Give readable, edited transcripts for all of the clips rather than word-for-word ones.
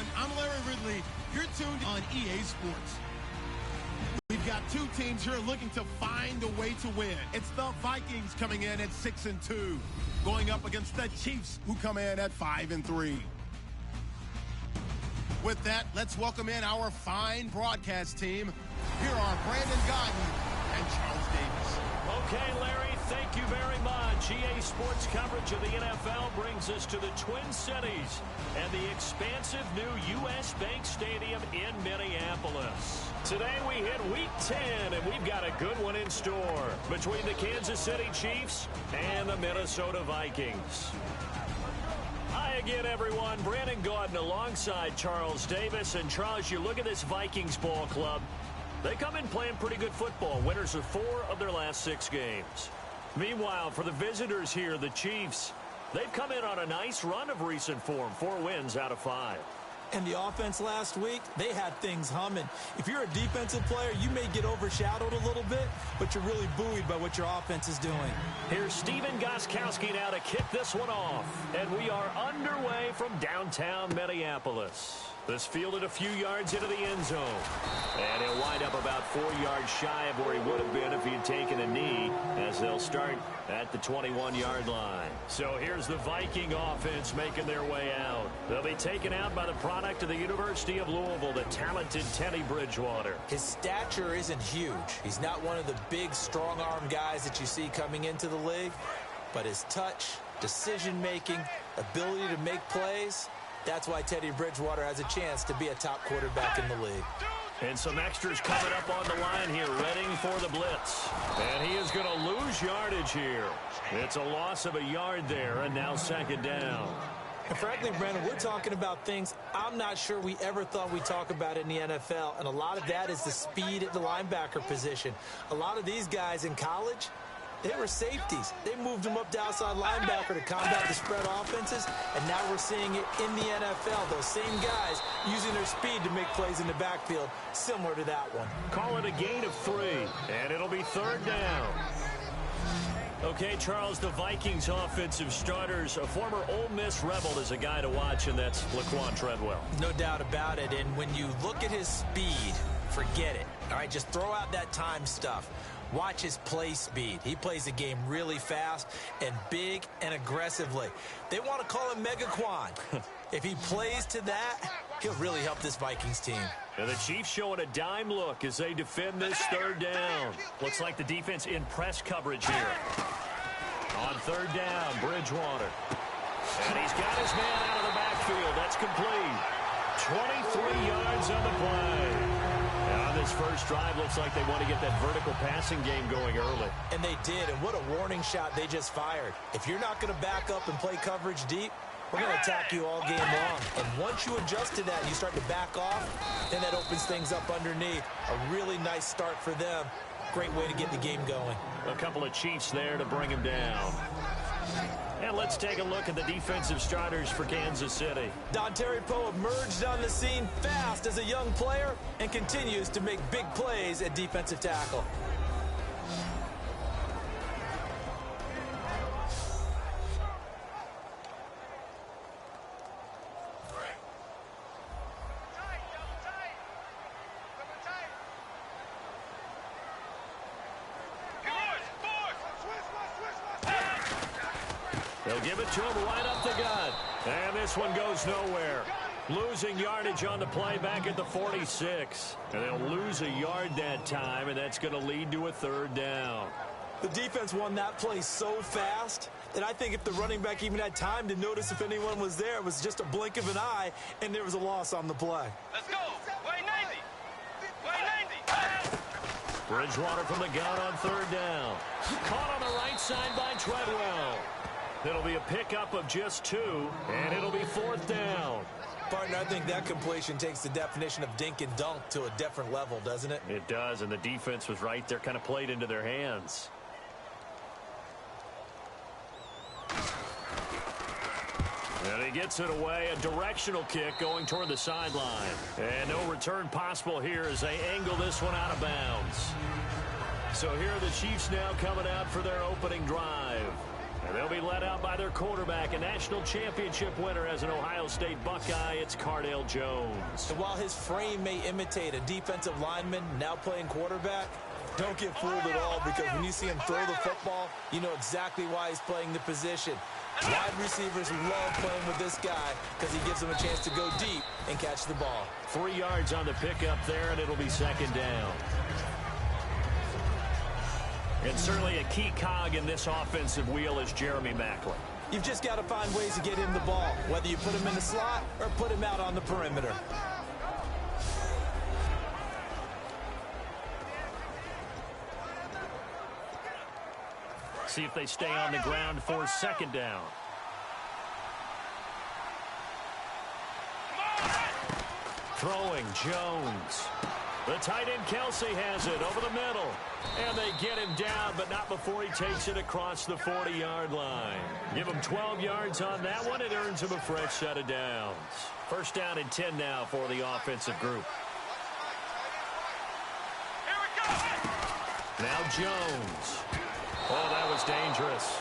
everyone. I'm Larry Ridley. You're tuned on EA Sports. We've got two teams here looking to find a way to win. It's the Vikings coming in at 6-2, going up against the Chiefs, who come in at 5-3. With that, let's welcome in our fine broadcast team. Here are Brandon Godden and Charles Davis. Okay, Larry, thank you very much. EA Sports coverage of the NFL brings us to the Twin Cities and the expansive new U.S. Bank Stadium in Minneapolis. Today we hit Week 10, and we've got a good one in store between the Kansas City Chiefs and the Minnesota Vikings. Hi again, everyone. Brandon Gaudin alongside Charles Davis. And Charles, you look at this Vikings ball club. They come in playing pretty good football. Winners of 4 of their last 6 games. Meanwhile, for the visitors here, the Chiefs, they've come in on a nice run of recent form. 4 wins out of 5. And the offense last week, they had things humming. If you're a defensive player, you may get overshadowed a little bit, but you're really buoyed by what your offense is doing. Here's Steven Gostkowski now to kick this one off. And we are underway from downtown Minneapolis. This fielded a few yards into the end zone. And he'll wind up about 4 yards shy of where he would have been if he had taken a knee, as they'll start at the 21-yard line. So here's the Viking offense making their way out. They'll be taken out by the product of the University of Louisville, the talented Teddy Bridgewater. His stature isn't huge. He's not one of the big, strong-arm guys that you see coming into the league. But his touch, decision-making, ability to make plays, that's why Teddy Bridgewater has a chance to be a top quarterback in the league. And some extras coming up on the line here, readying for the blitz. And he is going to lose yardage here. It's a loss of a yard there, and now 2nd down. And frankly, Brandon, we're talking about things I'm not sure we ever thought we'd talk about in the NFL, and a lot of that is the speed at the linebacker position. A lot of these guys in college, they were safeties. They moved them up to outside linebacker to combat the spread offenses, and now we're seeing it in the NFL. Those same guys using their speed to make plays in the backfield, similar to that one. Call it a gain of 3, and it'll be 3rd down. Okay, Charles, the Vikings offensive starters, a former Ole Miss Rebel is a guy to watch, and that's Laquan Treadwell. No doubt about it, and when you look at his speed, forget it. All right, just throw out that time stuff. Watch his play speed. He plays the game really fast and big and aggressively. They want to call him Megaquan. If he plays to that, he'll really help this Vikings team. And the Chiefs showing a dime look as they defend this 3rd down. Looks like the defense in press coverage here. On 3rd down, Bridgewater. And he's got his man out of the backfield. That's complete. 23 yards on the play. On this first drive, looks like they want to get that vertical passing game going early. And they did, and what a warning shot they just fired. If you're not going to back up and play coverage deep, we're going to attack you all game long. And once you adjust to that and you start to back off, then that opens things up underneath. A really nice start for them. Great way to get the game going. A couple of Chiefs there to bring him down. And let's take a look at the defensive starters for Kansas City. Dontari Poe emerged on the scene fast as a young player and continues to make big plays at defensive tackle. They'll give it to him right up the gut. And this one goes nowhere. Losing yardage on the play back at the 46. And they'll lose a yard that time, and that's going to lead to a 3rd down. The defense won that play so fast that I think if the running back even had time to notice if anyone was there, it was just a blink of an eye, and there was a loss on the play. Let's go. Way 90. Way 90. Bridgewater from the gun on 3rd down. Caught on the right side by Treadwell. It'll be a pickup of just 2, and it'll be 4th down. Partner, I think that completion takes the definition of dink and dunk to a different level, doesn't it? It does, and the defense was right there, kind of played into their hands. And he gets it away, a directional kick going toward the sideline. And no return possible here as they angle this one out of bounds. So here are the Chiefs now coming out for their opening drive. And they'll be led out by their quarterback, a national championship winner as an Ohio State Buckeye. It's Cardale Jones. And while his frame may imitate a defensive lineman now playing quarterback, don't get fooled at all, because when you see him throw the football, you know exactly why he's playing the position. Wide receivers love playing with this guy because he gives them a chance to go deep and catch the ball. 3 yards on the pickup there, and it'll be second down. And certainly a key cog in this offensive wheel is Jeremy Maclin. You've just got to find ways to get him the ball, whether you put him in the slot or put him out on the perimeter. See if they stay on the ground for second down. Throwing, Jones. The tight end Kelsey has it over the middle. And they get him down, but not before he takes it across the 40-yard line. Give him 12 yards on that one. It earns him a fresh set of downs. First down and 10 now for the offensive group. Here we go. Now Jones. Oh, that was dangerous.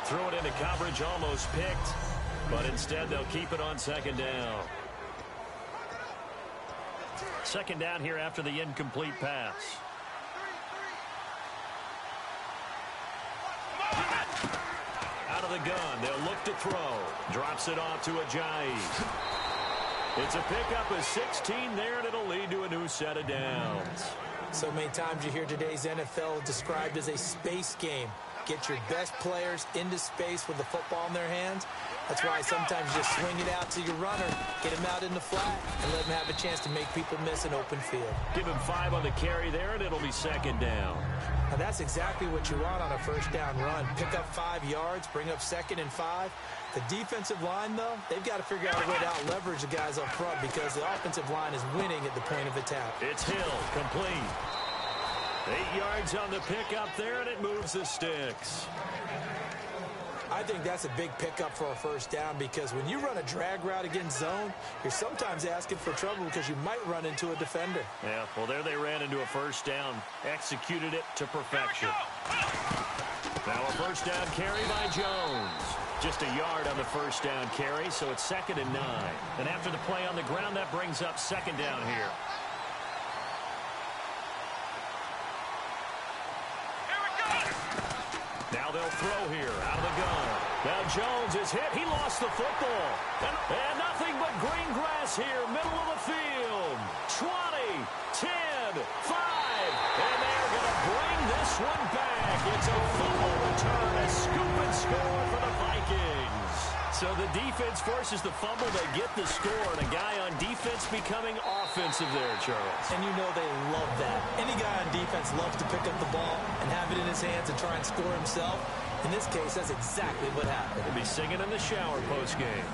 Threw it into coverage, almost picked. But instead, they'll keep it on second down. Second down here after the incomplete pass. Out of the gun, they'll look to throw. Drops it off to Ajayi. It's a pickup of 16 there, and it'll lead to a new set of downs. So many times you hear today's NFL described as a space game. Get your best players into space with the football in their hands. That's why sometimes you just swing it out to your runner, get him out in the flat, and let him have a chance to make people miss an open field. Give him 5 on the carry there, and it'll be second down. Now that's exactly what you want on a first down run. Pick up 5 yards, bring up 2nd and 5. The defensive line, though, they've got to figure out a way to out-leverage the guys up front because the offensive line is winning at the point of attack. It's Hill, complete. 8 yards on the pickup there, and it moves the sticks. I think that's a big pickup for a first down because when you run a drag route against zone, you're sometimes asking for trouble because you might run into a defender. Yeah, well, there they ran into a first down, executed it to perfection. Now a first down carry by Jones. Just a yard on the first down carry, so it's 2nd and 9. And after the play on the ground, that brings up second down here. Now they'll throw here out of the gun. Now Jones is hit. He lost the football. And nothing but green grass here, middle of the field. 20, 10, 5. And they're going to bring this one back. It's a fumble return, a scoop and score for the Vikings. So the defense forces the fumble. They get the score. And a guy on defense becoming offensive there, Charles. And you know they love that. Any guy on defense loves to pick up the ball and have it in his hands and try and score himself. In this case, that's exactly what happened. He'll be singing in the shower post-game.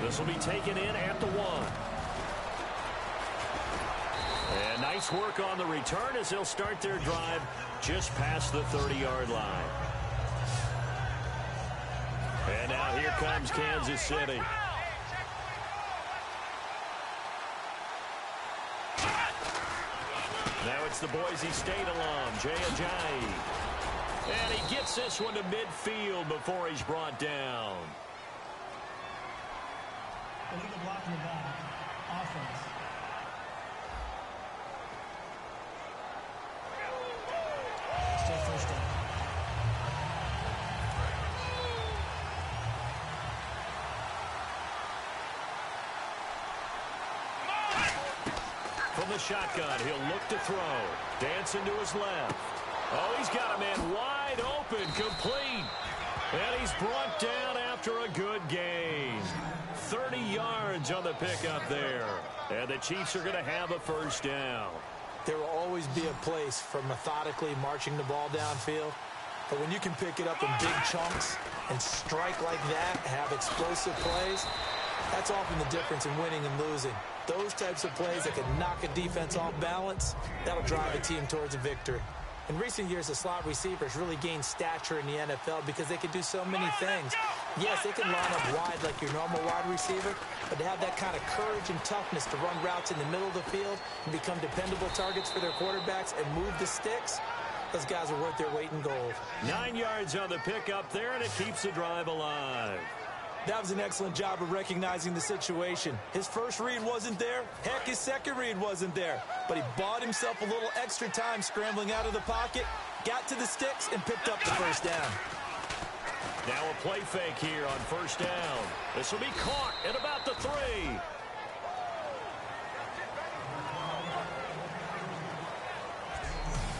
This will be taken in at the 1. And nice work on the return as they'll start their drive just past the 30-yard line. And now here comes Kansas City. Now it's the Boise State alum, Jay Ajayi. And he gets this one to midfield before he's brought down. Illegal block in the back. Offense. Still first down. From the shotgun, he'll look to throw. Dancing to his left. Oh, he's got a man wide open, complete. And he's brought down after a good gain. 30 yards on the pickup there. And the Chiefs are going to have a first down. There will always be a place for methodically marching the ball downfield. But when you can pick it up in big chunks and strike like that, have explosive plays, that's often the difference in winning and losing. Those types of plays that can knock a defense off balance, that'll drive a team towards a victory. In recent years, the slot receivers really gained stature in the NFL because they can do so many things. Yes, they can line up wide like your normal wide receiver, but to have that kind of courage and toughness to run routes in the middle of the field and become dependable targets for their quarterbacks and move the sticks, Those guys are worth their weight in gold. 9 yards on the pickup there, and it keeps the drive alive. That was an excellent job of recognizing the situation. His first read wasn't there. Heck, his second read wasn't there. But he bought himself a little extra time scrambling out of the pocket, got to the sticks, and picked up the first down. Now a play fake here on first down. This will be caught at about the 3.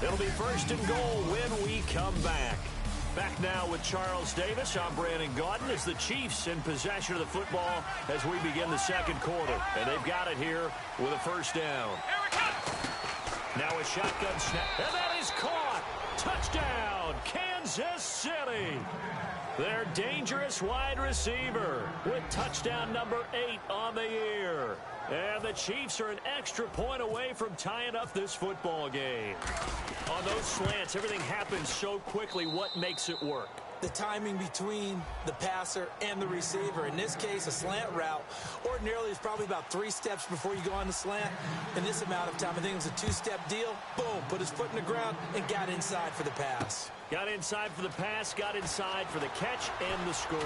It'll be first and goal when we come back. Back now with Charles Davis. I'm Brandon Gaudin as the Chiefs in possession of the football as we begin the second quarter. And they've got it here with a first down. Now a shotgun snap. And that is caught. Touchdown, Kansas City. Their dangerous wide receiver with touchdown number 8 on the year. And the Chiefs are an extra point away from tying up this football game. On those slants, everything happens so quickly. What makes it work? The timing between the passer and the receiver. In this case, a slant route ordinarily is probably about 3 steps before you go on the slant. In this amount of time, I think it was a 2-step deal. Boom, put his foot in the ground and got inside for the pass. Got inside for the pass, got inside for the catch and the score.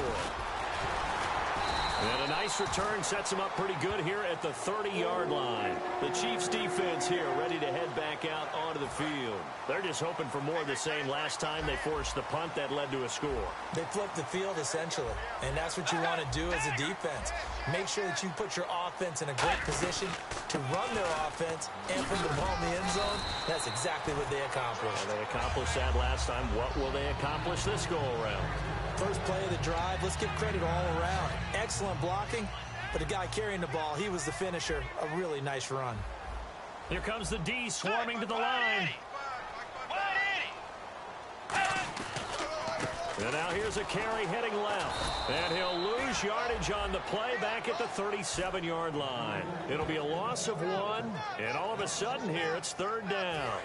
And a nice return sets him up pretty good here at the 30-yard line. The Chiefs defense here ready to head back out onto the field. They're just hoping for more of the same. Last time they forced the punt that led to a score. They flipped the field essentially, and that's what you want to do as a defense. Make sure that you put your offense in a great position to run their offense and put the ball in the end zone. That's exactly what they accomplished. Well, they accomplished that last time. What will they accomplish this go-around? First play of the drive, let's give credit all around. Excellent blocking, but the guy carrying the ball, he was the finisher. A really nice run. Here comes the D swarming to the line. And now here's a carry heading left. And he'll lose yardage on the play back at the 37-yard line. It'll be a loss of 1, and all of a sudden here it's third down.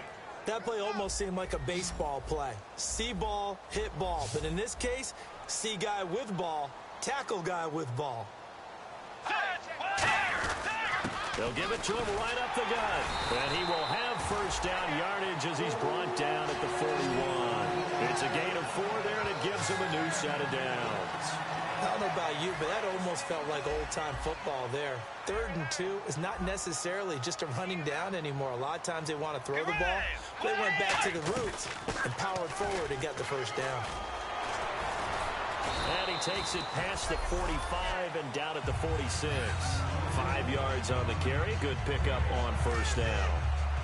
That play almost seemed like a baseball play. See ball, hit ball. But in this case, see guy with ball, tackle guy with ball. They'll give it to him right up the gut. And he will have first down yardage as he's brought down at the 41. It's a gain of 4 there, and it gives him a new set of downs. I don't know about you, but that almost felt like old-time football there. 3rd and 2 is not necessarily just a running down anymore. A lot of times they want to throw the ball. They went back to the roots and powered forward and got the first down. And he takes it past the 45 and down at the 46. 5 yards on the carry. Good pickup on first down.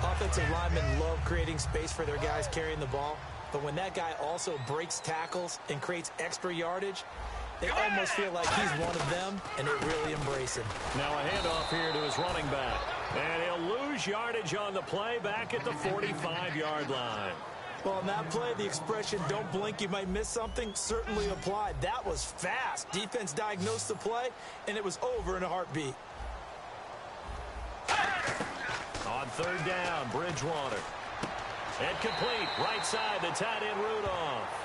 Offensive linemen love creating space for their guys carrying the ball. But when that guy also breaks tackles and creates extra yardage, they almost feel like he's one of them, and they really embrace him. Now a handoff here to his running back. And he'll lose yardage on the play back at the 45-yard line. Well, on that play, the expression, don't blink, you might miss something, certainly applied. That was fast. Defense diagnosed the play, and it was over in a heartbeat. On third down, Bridgewater. And complete, right side, the tight end Rudolph.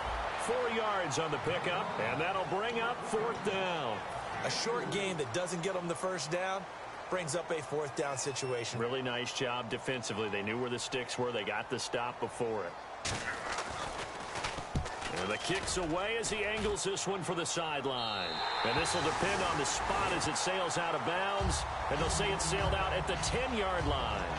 4 yards on the pickup, and that'll bring up 4th down. A short game that doesn't get them the first down brings up a 4th down situation. Really nice job defensively. They knew where the sticks were. They got the stop before it. And the kick's away as he angles this one for the sideline. And this will depend on the spot as it sails out of bounds. And they'll say it sailed out at the 10-yard line.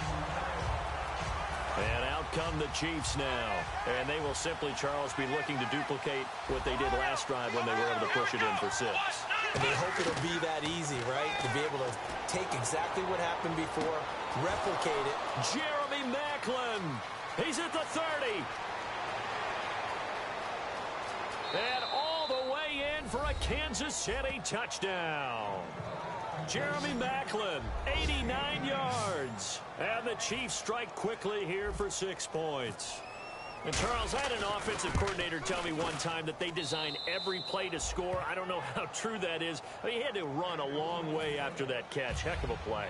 And out come the Chiefs now. And they will simply, Charles, be looking to duplicate what they did last drive when they were able to push it in for 6. And they hope it'll be that easy, right? To be able to take exactly what happened before, replicate it. Jeremy Maclin. He's at the 30. And all the way in for a Kansas City touchdown. Jeremy Maclin, 89 yards. And the Chiefs strike quickly here for 6 points. And, Charles, I had an offensive coordinator tell me one time that they design every play to score. I don't know how true that is. I mean, he had to run a long way after that catch. Heck of a play.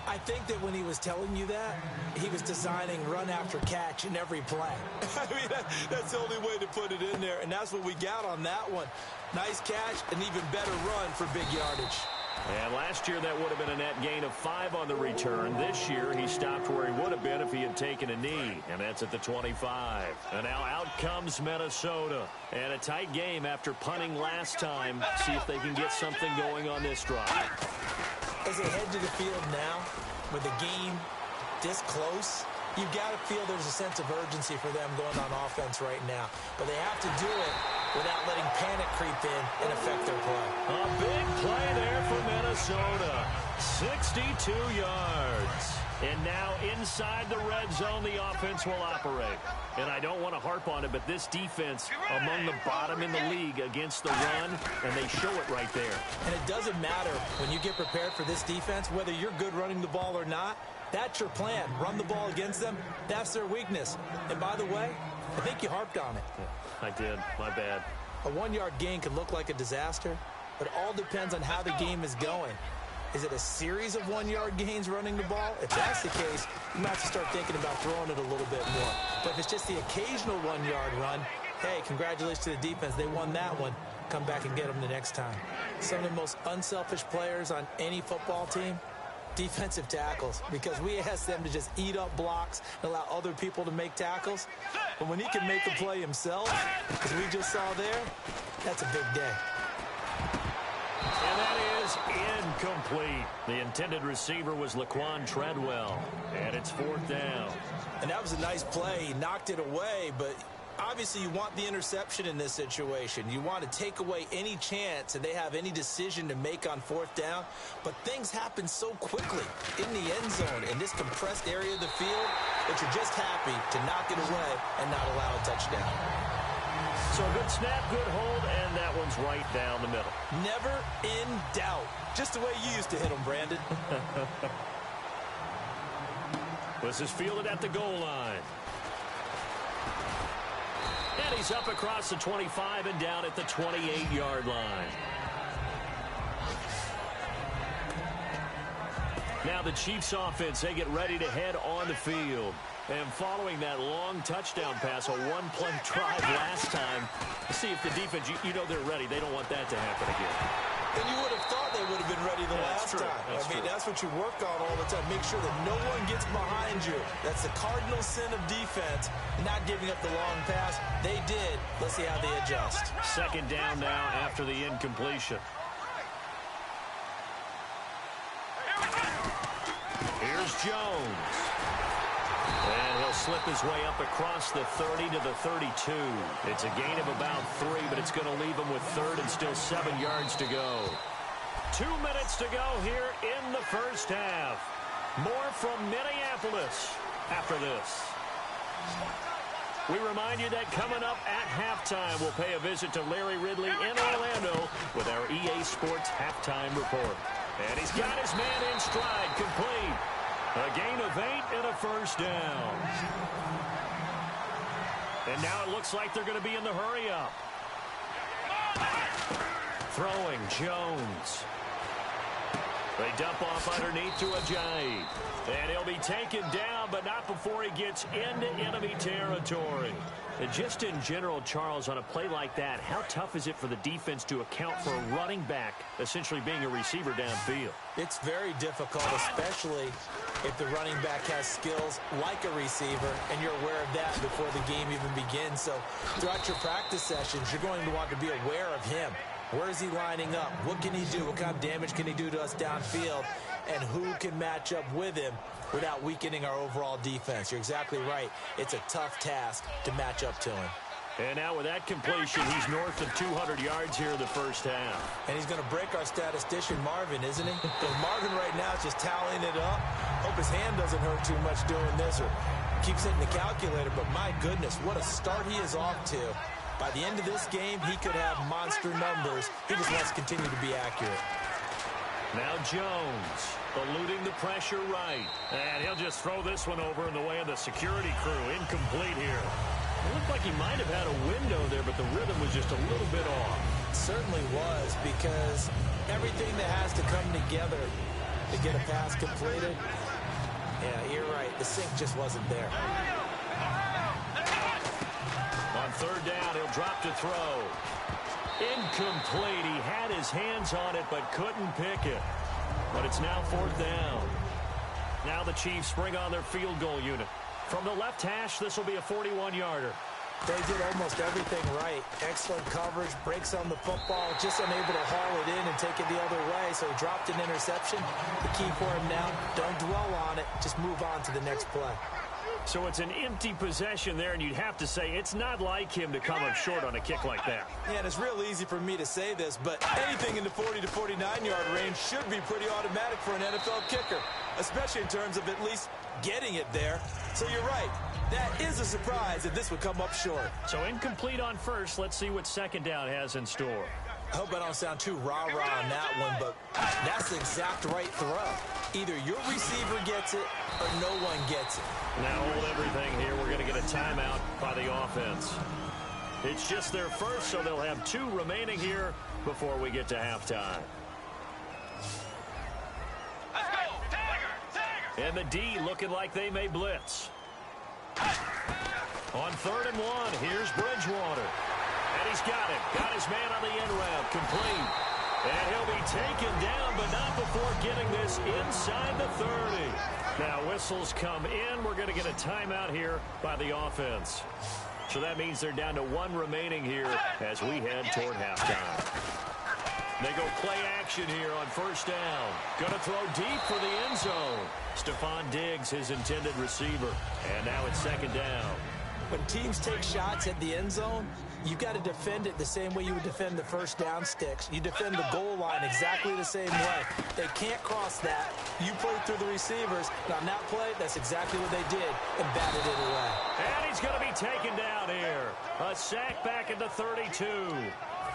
I think that when he was telling you that, he was designing run after catch in every play. I mean, that's the only way to put it in there, and that's what we got on that one. Nice catch, an even better run for big yardage. And last year, that would have been a net gain of 5 on the return. This year, he stopped where he would have been if he had taken a knee, and that's at the 25. And now out comes Minnesota. And a tight game after punting last time. See if they can get something going on this drive. As they head to the field now, with the game this close, you've got to feel there's a sense of urgency for them going on offense right now. But they have to do it without letting panic creep in and affect their play. A big play there for Minnesota. 62 yards. And now inside the red zone, the offense will operate. And I don't want to harp on it, but this defense among the bottom in the league against the run, and they show it right there. And it doesn't matter when you get prepared for this defense, whether you're good running the ball or not, that's your plan. Run the ball against them. That's their weakness. And by the way, I think you harped on it. I did. My bad. A 1-yard gain can look like a disaster, but it all depends on how the game is going. Is it a series of 1-yard gains running the ball? If that's the case, you might have to start thinking about throwing it a little bit more. But if it's just the occasional 1-yard run, hey, congratulations to the defense. They won that one. Come back and get them the next time. Some of the most unselfish players on any football team, defensive tackles, because we ask them to just eat up blocks and allow other people to make tackles. But when he can make a play himself, as we just saw there, that's a big day. And that is incomplete. The intended receiver was Laquan Treadwell. And it's 4th down. And that was a nice play. He knocked it away, but obviously you want the interception in this situation. You want to take away any chance and they have any decision to make on 4th down. But things happen so quickly in the end zone in this compressed area of the field that you're just happy to knock it away and not allow a touchdown. So good snap, good hold, and that one's right down the middle. Never in doubt. Just the way you used to hit them, Brandon. This is fielded at the goal line. And he's up across the 25 and down at the 28-yard line. Now the Chiefs offense, they get ready to head on the field. And following that long touchdown pass, a one-play drive last time, see if the defense, you know they're ready. They don't want that to happen again. And you would have thought they would have been ready the last time. That's what you work on all the time. Make sure that no one gets behind you. That's the cardinal sin of defense, not giving up the long pass. They did. Let's see how they adjust. 2nd down now after the incompletion. Here's Jones. And he'll slip his way up across the 30 to the 32. It's a gain of about 3, but it's going to leave him with 3rd and still 7 yards to go. 2 minutes to go here in the first half. More from Minneapolis after this. We remind you that coming up at halftime, we'll pay a visit to Larry Ridley in Orlando with our EA Sports Halftime Report. And he's got his man in stride, complete. A gain of 8 and a first down. And now it looks like they're going to be in the hurry-up. Throwing Jones. They dump off underneath to Ajayi. And he'll be taken down, but not before he gets into enemy territory. And just in general, Charles, on a play like that, how tough is it for the defense to account for a running back essentially being a receiver downfield? It's very difficult, especially if the running back has skills like a receiver, and you're aware of that before the game even begins. So throughout your practice sessions, you're going to want to be aware of him. Where is he lining up? What can he do? What kind of damage can he do to us downfield? And who can match up with him without weakening our overall defense? You're exactly right. It's a tough task to match up to him. And now with that completion, he's north of 200 yards here in the first half. And he's going to break our statistician, Marvin, isn't he? Because Marvin right now is just tallying it up. Hope his hand doesn't hurt too much doing this or keeps hitting the calculator. But my goodness, what a start he is off to. By the end of this game, he could have monster numbers. He just wants to continue to be accurate. Now Jones eluding the pressure right. And he'll just throw this one over in the way of the security crew. Incomplete here. It looked like he might have had a window there, but the rhythm was just a little bit off. It certainly was, because everything that has to come together to get a pass completed, yeah, you're right. The sync just wasn't there. On 3rd down, he'll drop to throw. Incomplete. He had his hands on it but couldn't pick it. But it's now 4th down. Now the Chiefs bring on their field goal unit. From the left hash, this will be a 41-yarder. They did almost everything right. Excellent coverage, breaks on the football, just unable to haul it in and take it the other way, so he dropped an interception. The key for him now, don't dwell on it, just move on to the next play. So it's an empty possession there, and you'd have to say it's not like him to come up short on a kick like that. Yeah, and it's real easy for me to say this, but anything in the 40 to 49-yard range should be pretty automatic for an NFL kicker, especially in terms of at least getting it there. So you're right. That is a surprise if this would come up short. So incomplete on first. Let's see what 2nd down has in store. I hope I don't sound too rah-rah on that one, but that's the exact right throw. Either your receiver gets it or no one gets it. Now hold everything here. We're going to get a timeout by the offense. It's just their first, so they'll have 2 remaining here before we get to halftime. Let's go. Tiger. And the D looking like they may blitz. On 3rd and 1, here's Bridgewater. And he's got it. Got his man on the end route. Complete. And he'll be taken down, but not before getting this inside the 30. Now whistles come in. We're going to get a timeout here by the offense. So that means they're down to 1 remaining here as we head toward halftime. They go play action here on 1st down. Going to throw deep for the end zone. Stephon Diggs, his intended receiver. And now it's 2nd down. When teams take shots at the end zone, you've got to defend it the same way you would defend the 1st down sticks. You defend the goal line exactly the same way. They can't cross that. You play through the receivers. And on that play, that's exactly what they did and batted it away. And he's going to be taken down here. A sack back at the 32.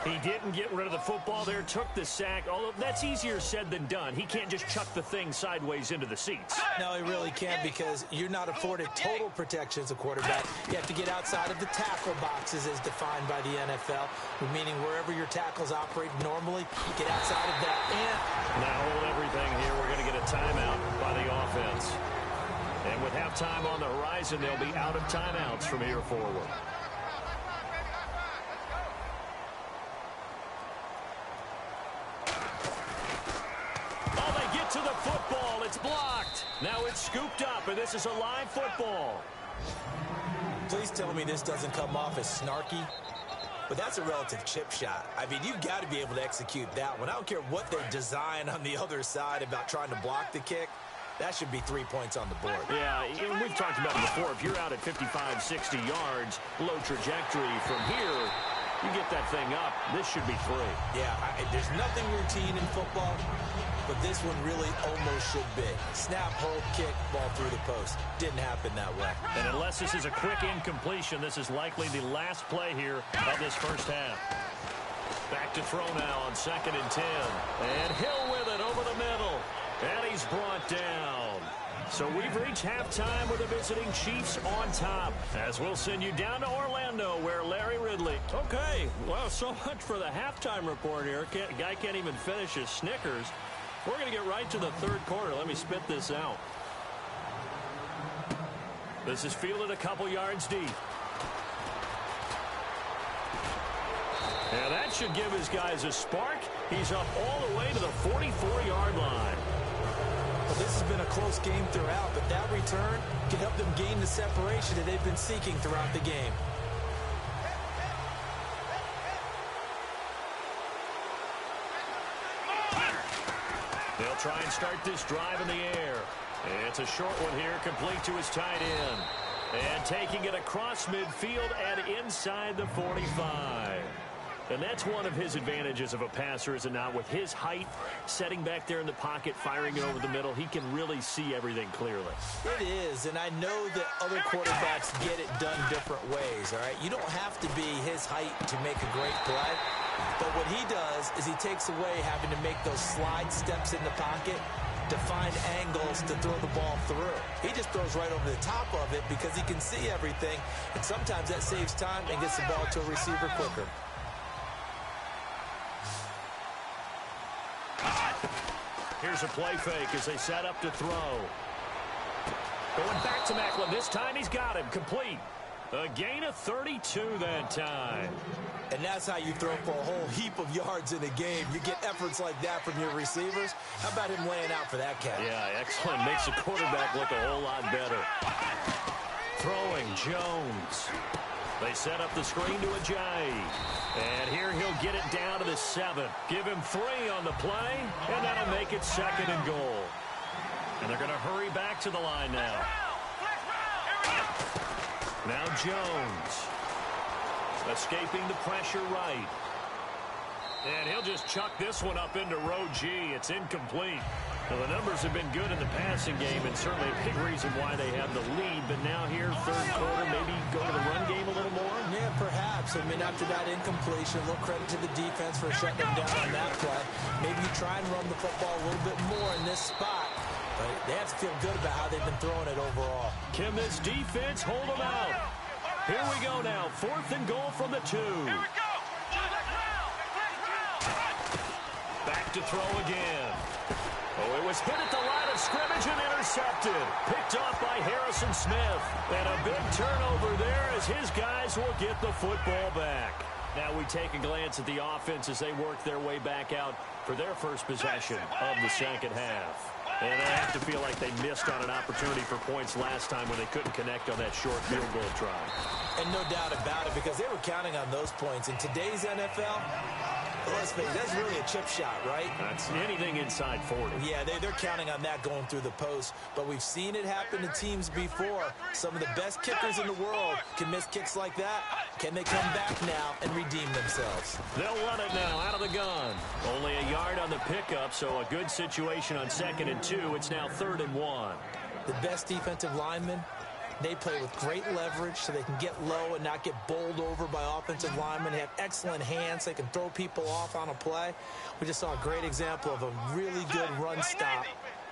He didn't get rid of the football there, took the sack, although that's easier said than done. He can't just chuck the thing sideways into the seats. No, he really can't because you're not afforded total protection as a quarterback. You have to get outside of the tackle boxes as defined by the NFL, meaning wherever your tackles operate normally, get outside of that. And now hold everything here. We're going to get a timeout by the offense. And with halftime on the horizon, they'll be out of timeouts from here forward. To the football, it's blocked. Now it's scooped up, and this is a live football. Please tell me this doesn't come off as snarky, but that's a relative chip shot. I mean, you've got to be able to execute that one. I don't care what they design on the other side about trying to block the kick. That should be 3 points on the board. Yeah, and we've talked about it before. If you're out at 55, 60 yards, low trajectory from here, you get that thing up, this should be 3. Yeah, there's nothing routine in football, but this one really almost should be. Snap, hold, kick, ball through the post. Didn't happen that way. And unless this is a quick incompletion, this is likely the last play here of this first half. Back to throw now on 2nd and 10. And Hill with it over the middle. And he's brought down. So we've reached halftime with the visiting Chiefs on top. As we'll send you down to Orlando where Larry Ridley. Okay, well, so much for the halftime report here. Guy can't even finish his Snickers. We're going to get right to the 3rd quarter. Let me spit this out. This is fielded a couple yards deep. And that should give his guys a spark. He's up all the way to the 44-yard line. Well, this has been a close game throughout, but that return can help them gain the separation that they've been seeking throughout the game. They'll try and start this drive in the air. It's a short one here, complete to his tight end. And taking it across midfield and inside the 45. And that's one of his advantages of a passer, is it not? With his height, setting back there in the pocket, firing it over the middle, he can really see everything clearly. It is, and I know that other quarterbacks get it done different ways, all right? You don't have to be his height to make a great play. But what he does is he takes away having to make those slide steps in the pocket to find angles to throw the ball through. He just throws right over the top of it because he can see everything, and sometimes that saves time and gets the ball to a receiver quicker. Here's a play fake as they set up to throw. Going back to Macklin. This time he's got him. Complete. A gain of 32 that time. And that's how you throw for a whole heap of yards in a game. You get efforts like that from your receivers. How about him laying out for that catch? Yeah, excellent. Makes the quarterback look a whole lot better. Throwing Jones. They set up the screen to Ajayi. And here he'll get it down to the 7. Give him 3 on the play, and that'll make it 2nd and goal. And they're going to hurry back to the line now. Now Jones. Escaping the pressure right. And he'll just chuck this one up into row G. It's incomplete. Now, the numbers have been good in the passing game, and certainly a big reason why they have the lead. But now here, 3rd quarter, maybe go to the run game a little more? Yeah, perhaps. I mean, after that incompletion, a little credit to the defense for shutting them down on that play. Maybe you try and run the football a little bit more in this spot. But they have to feel good about how they've been throwing it overall. Can this defense hold them out? Here we go now. 4th and goal from the 2. Here we go. Back to throw again. Oh, it was hit at the line of scrimmage and intercepted. Picked off by Harrison Smith. And a big turnover there as his guys will get the football back. Now we take a glance at the offense as they work their way back out for their first possession of the 2nd half. And they have to feel like they missed on an opportunity for points last time when they couldn't connect on that short field goal try. And no doubt about it, because they were counting on those points. In today's NFL, let's face it, that's really a chip shot, right? That's anything inside 40. Yeah, they're counting on that going through the post. But we've seen it happen to teams before. Some of the best kickers in the world can miss kicks like that. Can they come back now and redeem themselves? They'll run it now out of the gun. Only a yard on the pickup, so a good situation on 2nd and 2. It's now 3rd and 1. The best defensive linemen, they play with great leverage so they can get low and not get bowled over by offensive linemen. They have excellent hands. They can throw people off on a play. We just saw a great example of a really good run stop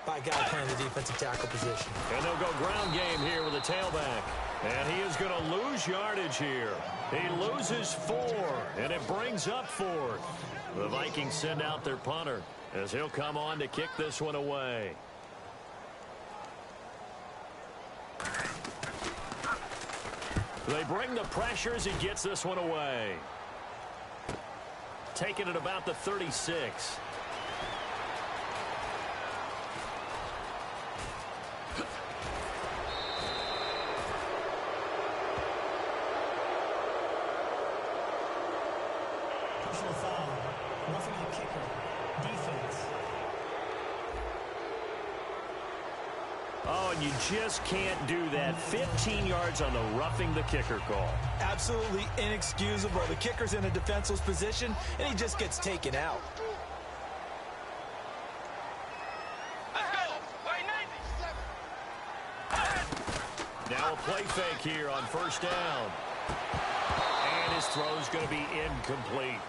by a guy playing the defensive tackle position. And they'll go ground game here with a tailback. And he is going to lose yardage here. He loses 4, and it brings up 4th. The Vikings send out their punter as he'll come on to kick this one away. They bring the pressure as he gets this one away. Taking it about the 36. Personal foul. Roughing the kicker. Defense. Oh, and you just can't do that. 15 yards on the roughing the kicker call. Absolutely inexcusable. The kicker's in a defenseless position, and he just gets taken out. Let's go. Wait, 90. Now a play fake here on 1st down. And his throw's going to be incomplete.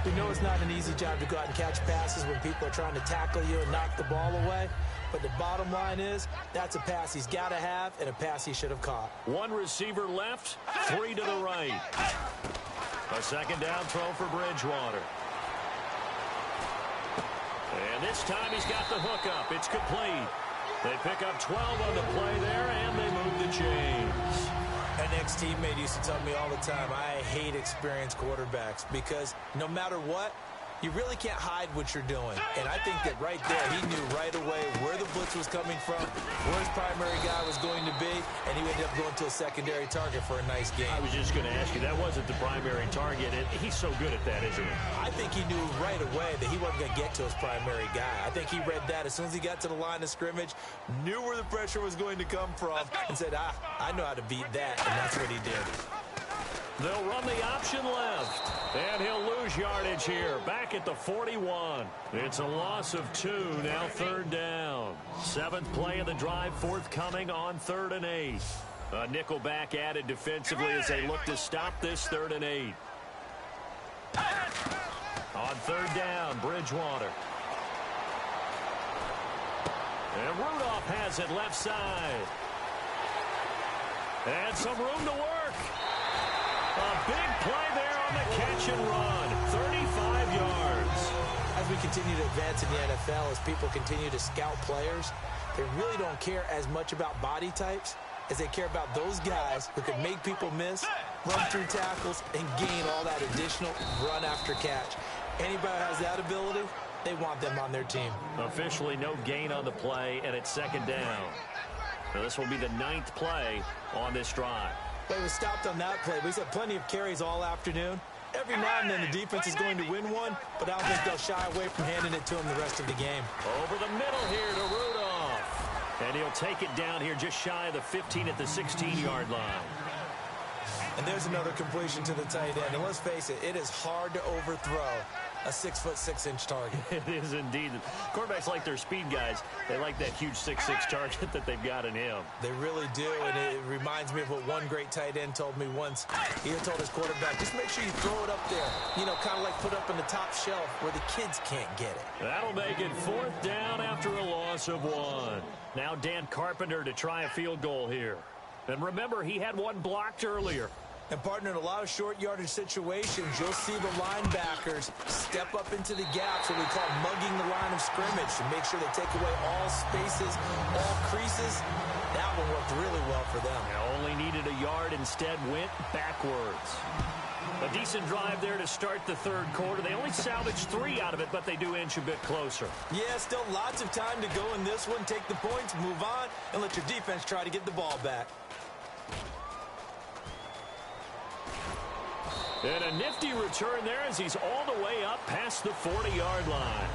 We know it's not an easy job to go out and catch passes when people are trying to tackle you and knock the ball away. But the bottom line is, that's a pass he's got to have and a pass he should have caught. 1 receiver left, 3 to the right. A 2nd down throw for Bridgewater. And this time he's got the hook up. It's complete. They pick up 12 on the play there, and they move the chains. An ex-teammate used to tell me all the time, I hate experienced quarterbacks because no matter what, you really can't hide what you're doing. And I think that right there, he knew right away where the blitz was coming from, where his primary guy was going to be, and he ended up going to a secondary target for a nice game. I was just going to ask you, that wasn't the primary target. He's so good at that, isn't he? I think he knew right away that he wasn't going to get to his primary guy. I think he read that as soon as he got to the line of scrimmage, knew where the pressure was going to come from, and said, I know how to beat that, and that's what he did. They'll run the option left, and he'll lose yardage here, back at the 41. It's a loss of 2, now 3rd down. 7th play of the drive, forthcoming on 3rd and 8. A nickel back added defensively as they look to stop this 3rd and 8. On 3rd down, Bridgewater. And Rudolph has it left side. And some room to work. A big play there on the catch and run. 35 yards. As we continue to advance in the NFL, as people continue to scout players, they really don't care as much about body types. is they care about those guys who can make people miss, run through tackles, and gain all that additional run after catch. Anybody who has that ability, they want them on their team. Officially no gain on the play, and it's second down. Now this will be the 9th play on this drive. They was stopped on that play. We've had plenty of carries all afternoon. Every now and then the defense is going to win one, but I don't think they'll shy away from handing it to them the rest of the game. Over the middle here to Rudolph. And he'll take it down here just shy of the 15 at the 16-yard line. And there's another completion to the tight end. And let's face it, it is hard to overthrow a 6'6" target. It is indeed. Quarterbacks like their speed guys. They like that huge 6'6" target that they've got in him. They really do, and it reminds me of what one great tight end told me once. He had told his quarterback, just make sure you throw it up there. You know, kind of like put up in the top shelf where the kids can't get it. That'll make it 4th down after a loss of 1. Now Dan Carpenter to try a field goal here. And remember, he had one blocked earlier. And, partner, in a lot of short yardage situations, you'll see the linebackers step up into the gaps, what we call mugging the line of scrimmage, to make sure they take away all spaces, all creases. That one worked really well for them. Only needed a yard, instead went backwards. A decent drive there to start the 3rd quarter. They only salvaged 3 out of it, but they do inch a bit closer. Yeah, still lots of time to go in this one. Take the points, move on, and let your defense try to get the ball back. And a nifty return there as he's all the way up past the 40-yard line.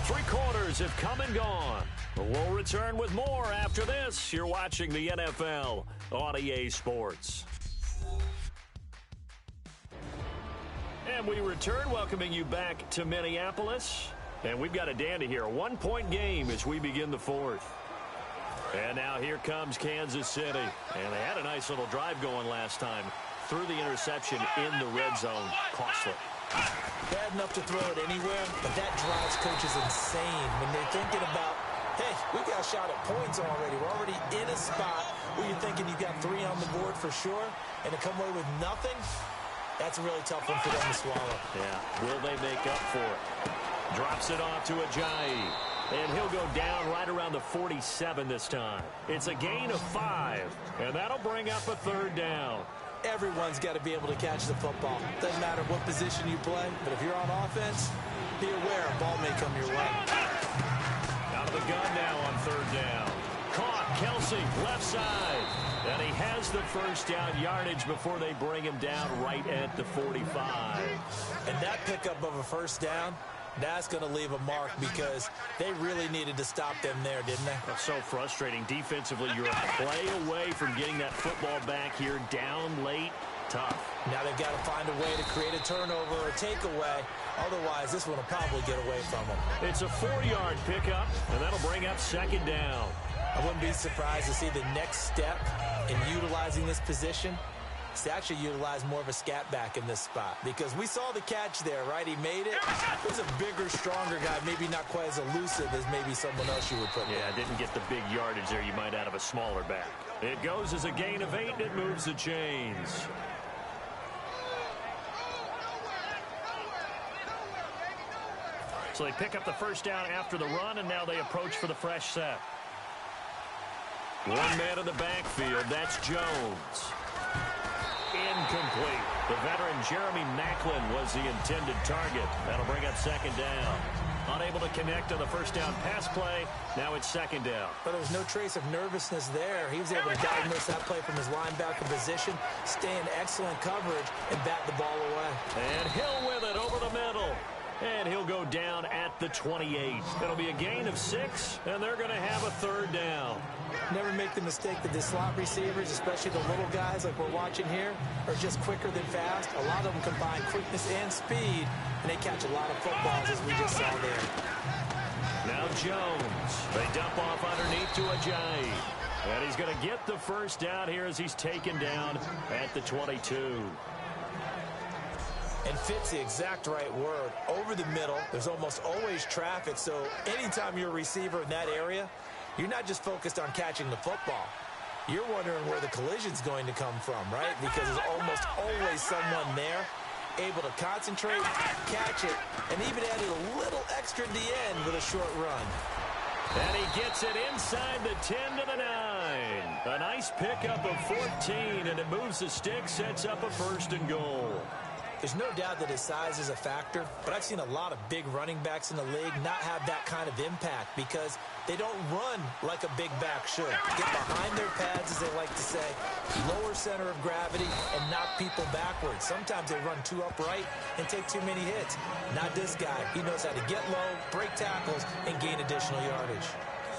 3 quarters have come and gone. But we'll return with more after this. You're watching the NFL on EA Sports. And we return, welcoming you back to Minneapolis. And we've got a dandy here. A 1-point game as we begin the 4th. And now here comes Kansas City. And they had a nice little drive going last time. Threw the interception in the red zone. Costly. Bad enough to throw it anywhere, but that drives coaches insane when they're thinking about, hey, we got a shot at points already. We're already in a spot where you're thinking you've got 3 on the board for sure, and to come away with nothing, that's a really tough one for them to swallow. Yeah, will they make up for it? Drops it off to Ajayi. And he'll go down right around the 47 this time. It's a gain of 5, and that'll bring up a 3rd down. Everyone's got to be able to catch the football. Doesn't matter what position you play, but if you're on offense, be aware a ball may come your way. Out of the gun now on 3rd down. Caught, Kelsey, left side. And he has the first down yardage before they bring him down right at the 45. And that pickup of a first down, that's going to leave a mark because they really needed to stop them there, didn't they? That's so frustrating. Defensively, you're a play away from getting that football back here. Down late, tough. Now they've got to find a way to create a turnover or a takeaway. Otherwise, this one will probably get away from them. It's a 4-yard pickup, and that'll bring up 2nd down. I wouldn't be surprised to see the next step in utilizing this position is to actually utilize more of a scat back in this spot. Because we saw the catch there, right? He made it. It was a bigger, stronger guy, maybe not quite as elusive as maybe someone else you would put Yeah, didn't get the big yardage there you might out of a smaller back. It goes as a gain of 8, and it moves the chains. So they pick up the first down after the run, and now they approach for the fresh set. 1 man in the backfield, that's Jones. Incomplete. The veteran Jeremy Maclin was the intended target. That'll bring up 2nd down. Unable to connect on the first down pass play. Now it's 2nd down. But there was no trace of nervousness there. He was able to diagnose that play from his linebacker position, stay in excellent coverage, and bat the ball away. And Hill with it over the middle. And he'll go down at the 28. It'll be a gain of 6, and they're going to have a 3rd down. Never make the mistake that the slot receivers, especially the little guys like we're watching here, are just quicker than fast. A lot of them combine quickness and speed, and they catch a lot of footballs, as we just saw there. Now Jones. They dump off underneath to Ajayi. And he's going to get the first down here as he's taken down at the 22. And fit's the exact right word. Over the middle, there's almost always traffic, so anytime you're a receiver in that area, you're not just focused on catching the football. You're wondering where the collision's going to come from, right? Because there's almost always someone there able to concentrate, catch it, and even added a little extra at the end with a short run. And he gets it inside the 10 to the 9. A nice pickup of 14, and it moves the stick, sets up a 1st and goal. There's no doubt that his size is a factor, but I've seen a lot of big running backs in the league not have that kind of impact because they don't run like a big back should. Get behind their pads, as they like to say, lower center of gravity, and knock people backwards. Sometimes they run too upright and take too many hits. Not this guy. He knows how to get low, break tackles, and gain additional yardage.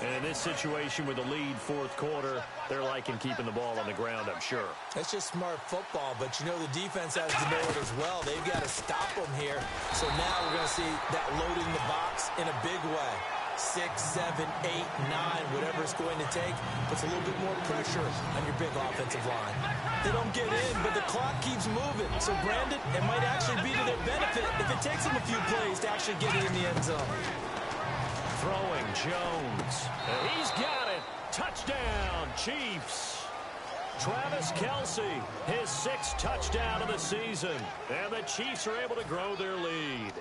And in this situation with the lead 4th quarter, they're liking keeping the ball on the ground, I'm sure. That's just smart football, but you know the defense has to know it as well. They've got to stop them here. So now we're going to see that loading the box in a big way. 6, 7, 8, 9, whatever it's going to take, puts a little bit more pressure on your big offensive line. They don't get in, but the clock keeps moving. So, Brandon, it might actually be to their benefit if it takes them a few plays to actually get it in the end zone. Throwing Jones. And he's got it. Touchdown, Chiefs. Travis Kelce, his 6th touchdown of the season. And the Chiefs are able to grow their lead.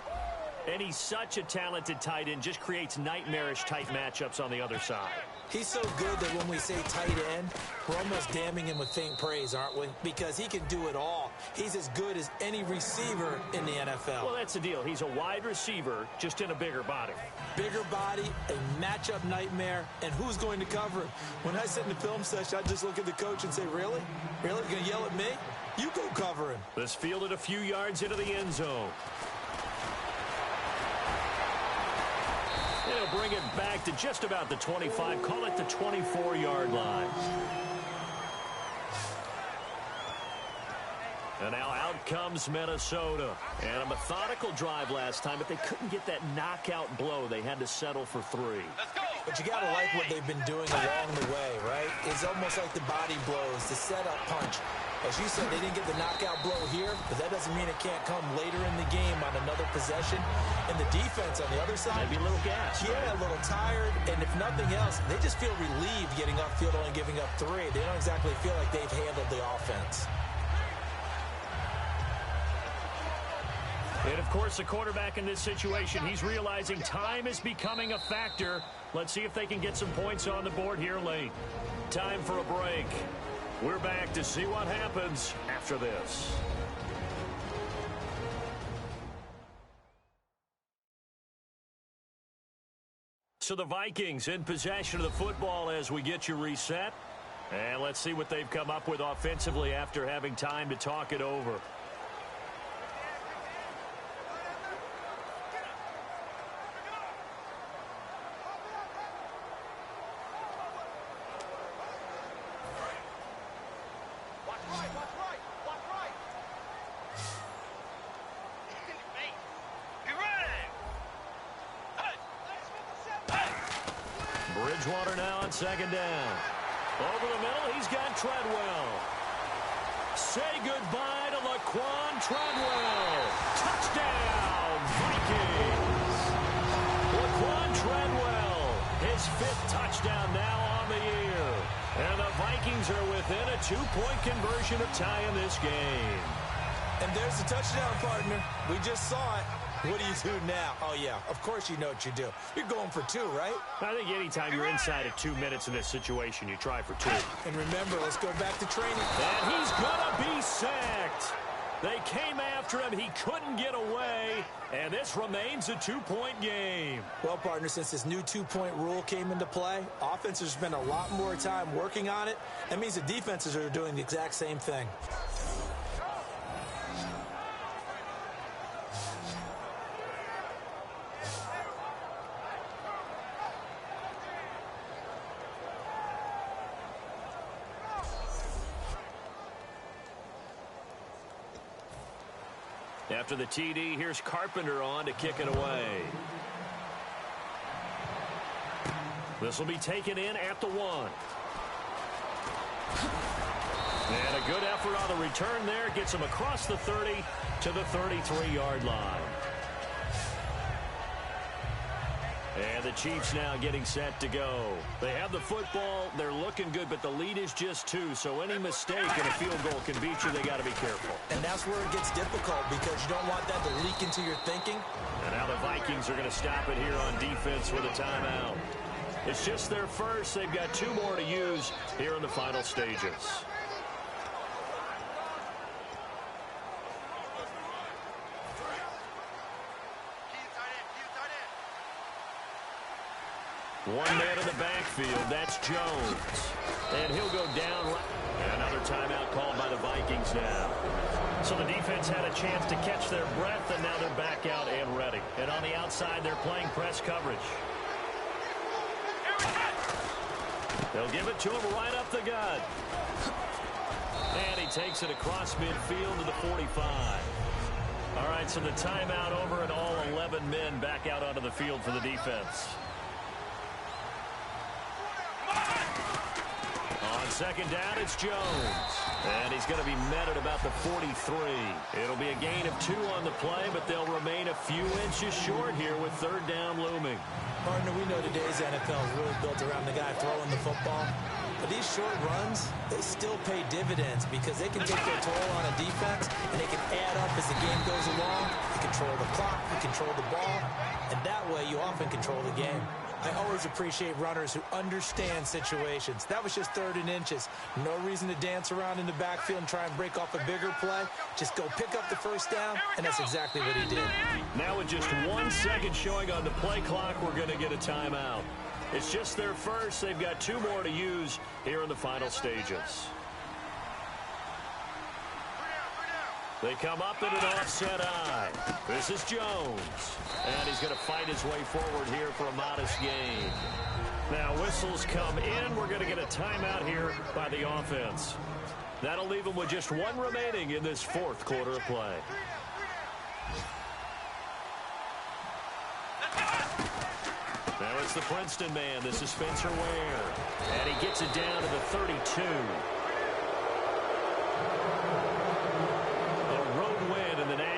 And he's such a talented tight end, just creates nightmarish tight matchups on the other side. He's so good that when we say tight end, we're almost damning him with faint praise, aren't we? Because he can do it all. He's as good as any receiver in the NFL. Well, that's the deal. He's a wide receiver, just in a bigger body. Bigger body, a matchup nightmare, and who's going to cover him? When I sit in the film session, I just look at the coach and say, really? Really? You're going to yell at me? You go cover him. This fielded a few yards into the end zone. They'll bring it back to just about the 25, call it the 24-yard line. And now out comes Minnesota. And a methodical drive last time, but they couldn't get that knockout blow. They had to settle for 3. But you got to like what they've been doing along the way, right? It's almost like the body blows, the setup punch. As you said, they didn't get the knockout blow here, but that doesn't mean it can't come later in the game on another possession. And the defense on the other side, maybe a little gas. Yeah, right? A little tired. And if nothing else, they just feel relieved getting upfield only giving up 3. They don't exactly feel like they've handled the offense. And, of course, the quarterback in this situation, he's realizing time is becoming a factor. Let's see if they can get some points on the board here late. Time for a break. We're back to see what happens after this. So the Vikings in possession of the football as we get you reset. And let's see what they've come up with offensively after having time to talk it over. Bridgewater now on 2nd down. Over the middle, he's got Treadwell. Say goodbye to Laquan Treadwell. Touchdown, Vikings. Laquan Treadwell, his 5th touchdown now on the year. And the Vikings are within a 2-point conversion of tying this game. And there's the touchdown, partner. We just saw it. What do you do now? Oh, yeah, of course you know what you do. You're going for 2, right? I think anytime you're inside of 2 minutes in this situation, you try for 2. And remember, let's go back to training. And he's going to be sacked. They came after him. He couldn't get away. And this remains a 2-point game. Well, partner, since this new 2-point rule came into play, offenses spend a lot more time working on it. That means the defenses are doing the exact same thing. After the TD, here's Carpenter on to kick it away. This will be taken in at the 1. And a good effort on the return there. Gets him across the 30 to the 33-yard line. And the Chiefs now getting set to go. They have the football. They're looking good, but the lead is just 2. So any mistake in a field goal can beat you. They got to be careful. And that's where it gets difficult because you don't want that to leak into your thinking. And now the Vikings are going to stop it here on defense with a timeout. It's just their first. They've got 2 more to use here in the final stages. One man in the backfield. That's Jones. And he'll go down. Another timeout called by the Vikings now. So the defense had a chance to catch their breath, and now they're back out and ready. And on the outside, they're playing press coverage. They'll give it to him right up the gut. And he takes it across midfield to the 45. All right, so the timeout over and all 11 men back out onto the field for the defense. On second down, it's Jones. And he's going to be met at about the 43. It'll be a gain of 2 on the play, but they'll remain a few inches short here with third down looming. Partner, we know today's NFL is really built around the guy throwing the football. But these short runs, they still pay dividends because they can take their toll on a defense, and they can add up as the game goes along. You control the clock, you control the ball, and that way you often control the game. I always appreciate runners who understand situations. That was just 3rd and inches. No reason to dance around in the backfield and try and break off a bigger play. Just go pick up the first down, and that's exactly what he did. Now with just 1 second showing on the play clock, we're going to get a timeout. It's just their first. They've got 2 more to use here in the final stages. They come up in an offset eye. This is Jones. And he's going to fight his way forward here for a modest gain. Now whistles come in. We're going to get a timeout here by the offense. That'll leave them with just 1 remaining in this 4th quarter of play. Now it's the Princeton man. This is Spencer Ware. And he gets it down to the 32.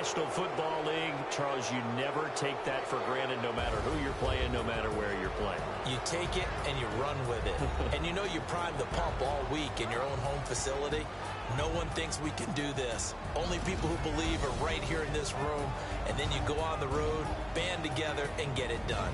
National Football League, Charles, you never take that for granted no matter who you're playing, no matter where you're playing. You take it and you run with it. And you know you primed the pump all week in your own home facility. No one thinks we can do this. Only people who believe are right here in this room. And then you go on the road, band together, and get it done.